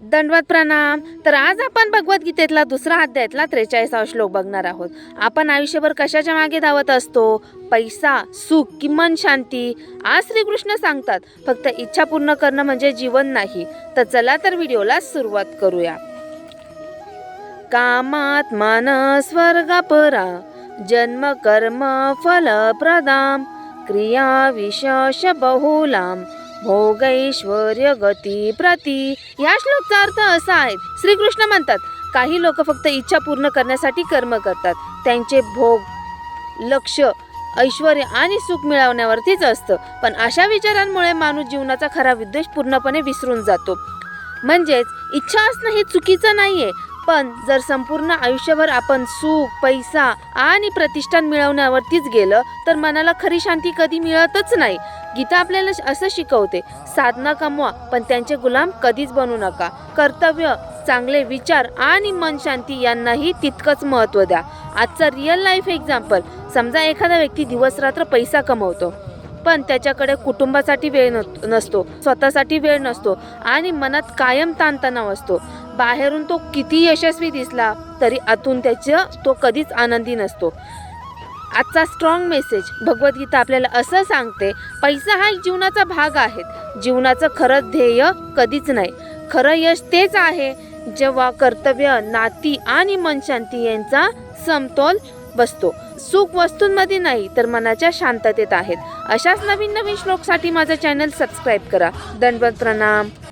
दंडवत प्रणाम। तर आज आपण भगवद्गीतेतला दुसरा अध्यायातला 43वा श्लोक बघणार आहोत। आपण आयुष्यभर कशाच्या मागे धावत असतो? पैसा, सुख की मन शांती? आज श्रीकृष्ण सांगतात फक्त इच्छा पूर्ण करणं म्हणजे जीवन नाही। तर चला तर व्हिडिओला सुरुवात करूया। कामात मन स्वर्गपरा जन्म कर्म फल प्रदाम क्रिया विशेष बहुलाम भोगैश्वर्य गती प्रती। या श्लोकचा अर्थ असा आहे, श्रीकृष्ण म्हणतात काही लोक फक्त इच्छा पूर्ण करण्यासाठी कर्म करतात, त्यांचे भोग, लक्ष, ऐश्वर्य आणि सुख मिळवण्यावरतीच असतं। पण अशा विचारांमुळे माणूस जीवनाचा खरा उद्देश पूर्णपणे विसरून जातो। म्हणजेच इच्छा असणं हे चुकीचं नाहीये, पण जर संपूर्ण आयुष्यभर आपण सुख, पैसा आणि प्रतिष्ठा मिळवण्यावरतीच गेलं तर मनाला खरी शांती कधी मिळतच नाही। गीता आपल्याला असं शिकवते, साधना कमवा पण त्यांचे गुलाम कधीच बनू नका। कर्तव्य, चांगले विचार आणि मन शांती यांनाही तितकंच महत्त्व द्या। आजचा रिअल लाईफ एक्झाम्पल, समजा एखादा व्यक्ती दिवस रात्र पैसा कमवतो पण त्याच्याकडे कुटुंबासाठी वेळ नसतो, स्वतःसाठी वेळ नसतो आणि मनात कायम ताणतणाव असतो। बाहेरून तो किती यशस्वी दिसला तरी आतून तो कधीच आनंदी नसतो। आजचा स्ट्रॉंग मेसेज, भगवद्गीता आपल्याला असं सांगते, पैसा हा एक जीवनाचा भाग आहे, जीवनाचं खरं ध्येय कधीच नाही। खरं यश तेच आहे जेव्हा कर्तव्य, नाती आणि मनशांती यांचा समतोल बसतो। सुख वस्तूंमध्ये नाही तर मनाच्या शांततेत आहेत। अशाच नवीन श्लोकसाठी माझं चॅनल सबस्क्राईब करा। दंडवत प्रणाम।